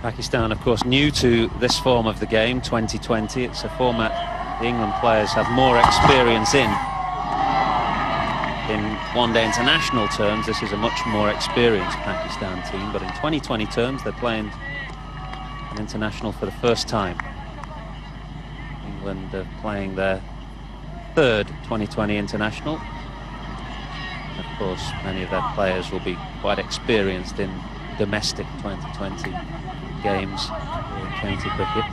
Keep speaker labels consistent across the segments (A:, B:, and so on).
A: Pakistan, of course, new to this form of the game, 2020. It's a format the England players have more experience in. In one-day international terms, this is a much more experienced Pakistan team, but in 2020 terms, they're playing an international for the first time. England are playing their third 2020 international. Of course, many of their players will be quite experienced in domestic 2020 games in county cricket.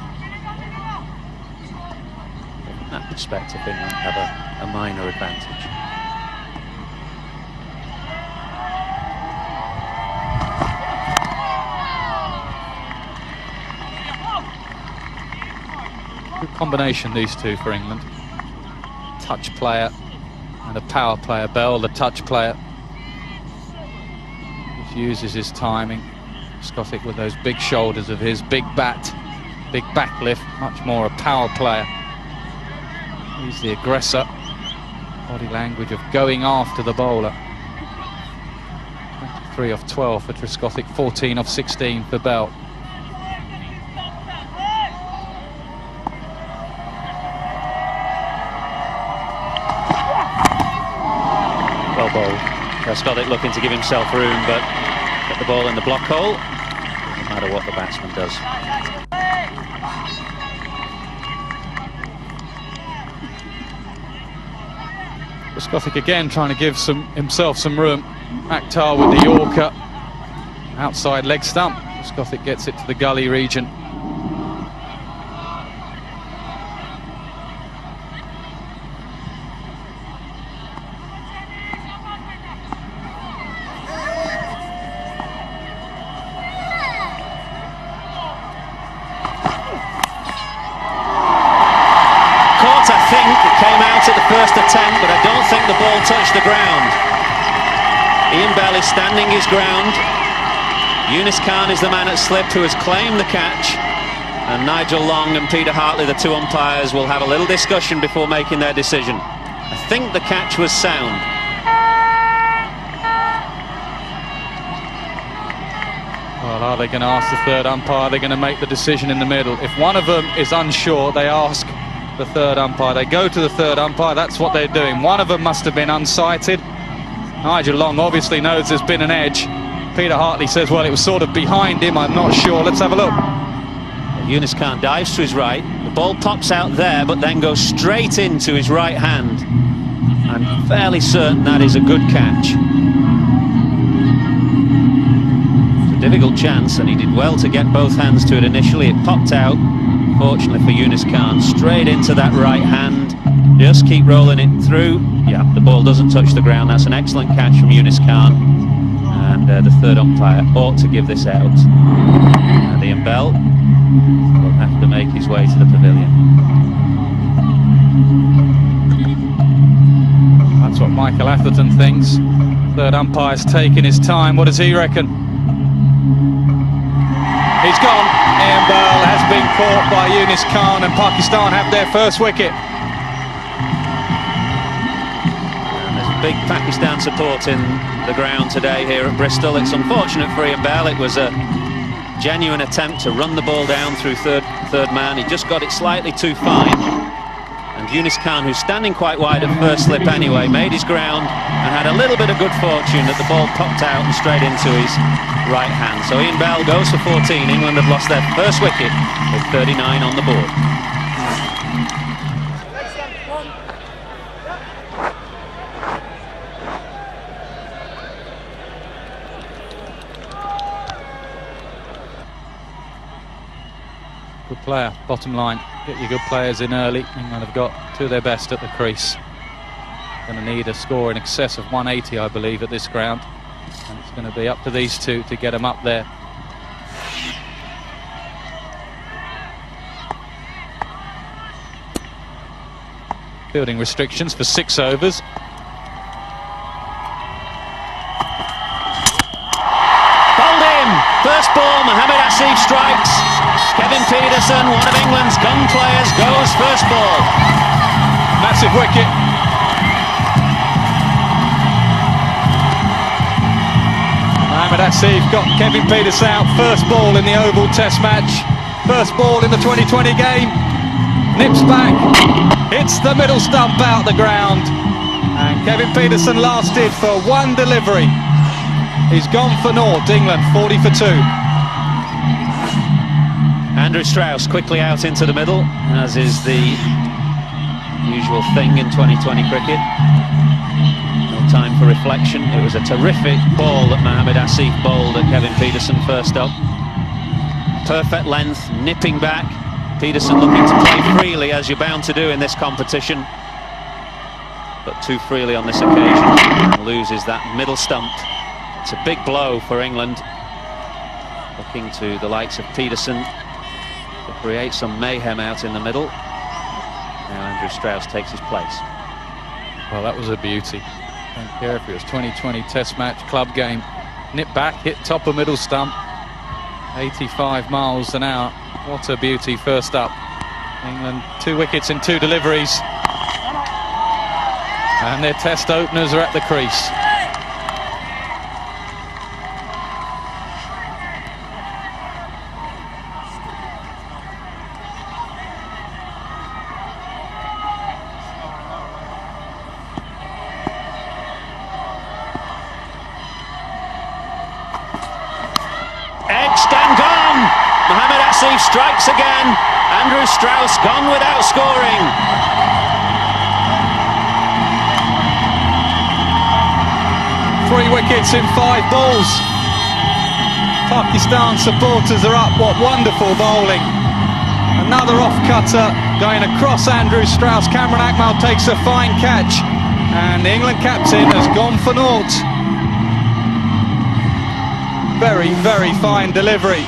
A: From that perspective, England have a minor advantage.
B: Good combination, these two, for England. Touch player and a power player. Bell, the touch player, just uses his timing. Skothic with those big shoulders of his, big bat, big back lift, much more a power player. He's the aggressor. Body language of going after the bowler. 23 off 12 for Skothic, 14 off 16 for Bell.
A: Well bowled. Skothic looking to give himself room, but get the ball in the block hole. Doesn't matter what the batsman does.
B: Skothic again trying to give himself some room. Akhtar with the Yorker. Outside leg stump. Skothic gets it to the gully region.
A: I think it came out at the first attempt, but I don't think the ball touched the ground. Ian Bell is standing his ground. Yunus Khan is the man at slip who has claimed the catch, and Nigel Long and Peter Hartley, the two umpires, will have a little discussion before making their decision. I think the catch was sound.
B: Well, are they going to ask the third umpire? They're going to make the decision in the middle. If one of them is unsure, they ask the third umpire. They go to the third umpire. That's what they're doing. One of them must have been unsighted. Nigel Long obviously knows there's been an edge. Peter Hartley says, well, it was sort of behind him. I'm not sure. Let's have a look.
A: Yunus Khan dives to his right. The ball pops out there, but then goes straight into his right hand. I'm fairly certain that is a good catch. It's a difficult chance, and he did well to get both hands to it initially. It popped out. Fortunately for Yunus Khan, straight into that right hand. Just keep rolling it through. Yeah, the ball doesn't touch the ground. That's an excellent catch from Yunus Khan. And the third umpire ought to give this out. And Ian Bell will have to make his way to the pavilion.
B: That's what Michael Atherton thinks. Third umpire's taking his time. What does he reckon? He's gone. Ian Bell has been caught by Yunus Khan, and Pakistan have their first wicket.
A: And there's big Pakistan support in the ground today here at Bristol. It's unfortunate for Ian Bell. It was a genuine attempt to run the ball down through third man. He just got it slightly too fine. And Yunus Khan, who's standing quite wide at first slip anyway, made his ground and had a little bit of good fortune that the ball popped out and straight into his right hand. So Ian Bell goes for 14. England have lost their first wicket with 39 on the board.
B: Good player, bottom line. Get your good players in early. England have got two of their best at the crease. Going to need a score in excess of 180, I believe, at this ground. And it's going to be up to these two to get them up there. Fielding restrictions for 6 overs.
A: Bowled in! First ball, Mohamed Asif strikes. Kevin Peterson, one of England's gun players, goes first ball.
B: Massive wicket. Mohamed Asif got Kevin Pietersen out. First ball in the Oval Test match. First ball in the 2020 game. Nips back, hits the middle stump out the ground. And Kevin Pietersen lasted for one delivery. He's gone for naught. England 40 for 2.
A: Andrew Strauss quickly out into the middle, as is the usual thing in 2020 cricket. No time for reflection. It was a terrific ball that Mohamed Asif bowled at Kevin Pietersen first up. Perfect length, nipping back. Pietersen looking to play freely, as you're bound to do in this competition, but too freely on this occasion, and loses that middle stump. It's a big blow for England, looking to the likes of Pietersen to create some mayhem out in the middle. Now Andrew Strauss takes his place.
B: Well, that was a beauty. Don't care if it was 2020 Test match, club game. Nip back, hit top of middle stump, 85 miles an hour. What a beauty first up. England 2 wickets in 2 deliveries, and their test openers are at the crease.
A: Edged and gone! Mohamed Asif strikes again. Andrew Strauss gone without scoring.
B: Three wickets in 5 balls. Pakistan supporters are up. What wonderful bowling. Another off-cutter going across Andrew Strauss. Cameron Akmal takes a fine catch, and the England captain has gone for naught. Very, very fine delivery.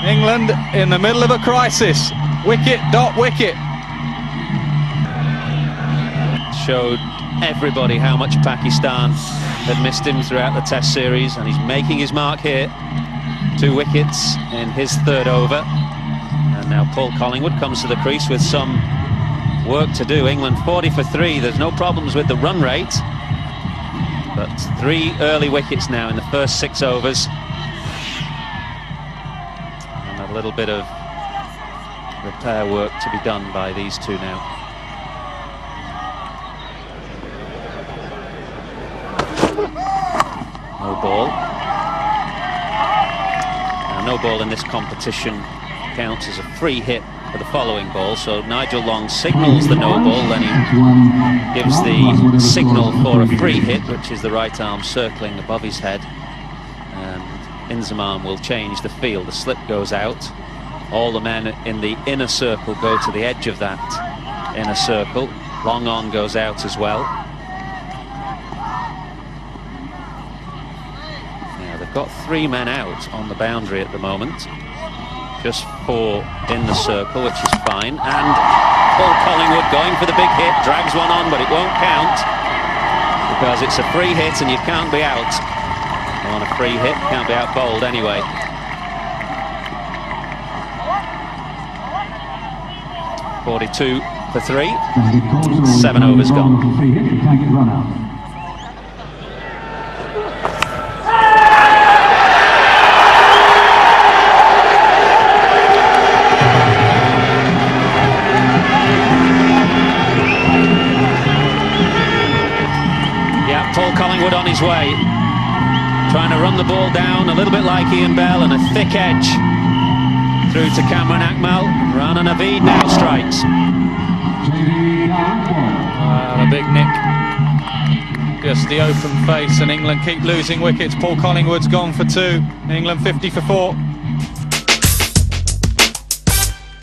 B: England in the middle of a crisis. Wicket, dot wicket.
A: Showed everybody how much Pakistan had missed him throughout the Test series, and he's making his mark here. 2 wickets in his 3rd over. And now Paul Collingwood comes to the crease with some work to do. England 40 for 3. There's no problems with the run rate, but 3 early wickets now in the first 6 overs. And a little bit of repair work to be done by these 2 now. No ball. Now, no ball in this competition counts as a free hit for the following ball, so Nigel Long signals the no ball, then he gives the signal for a free hit, which is the right arm circling above his head, and Inzamam will change the field. The slip goes out. All the men in the inner circle go to the edge of that inner circle. Long on goes out as well. Now they've got 3 men out on the boundary at the moment. Just 4 in the circle, which is fine. And Paul Collingwood going for the big hit, drags one on, but it won't count because it's a free hit and you can't be out on a free hit. Can't be out bowled anyway. .42 for 3. 7 overs gone. Paul Collingwood on his way, trying to run the ball down a little bit like Ian Bell, and a thick edge through to Cameron Akmal. Rana Naveed now strikes.
B: A big nick, just the open face, and England keep losing wickets. Paul Collingwood's gone for 2. England 50 for 4.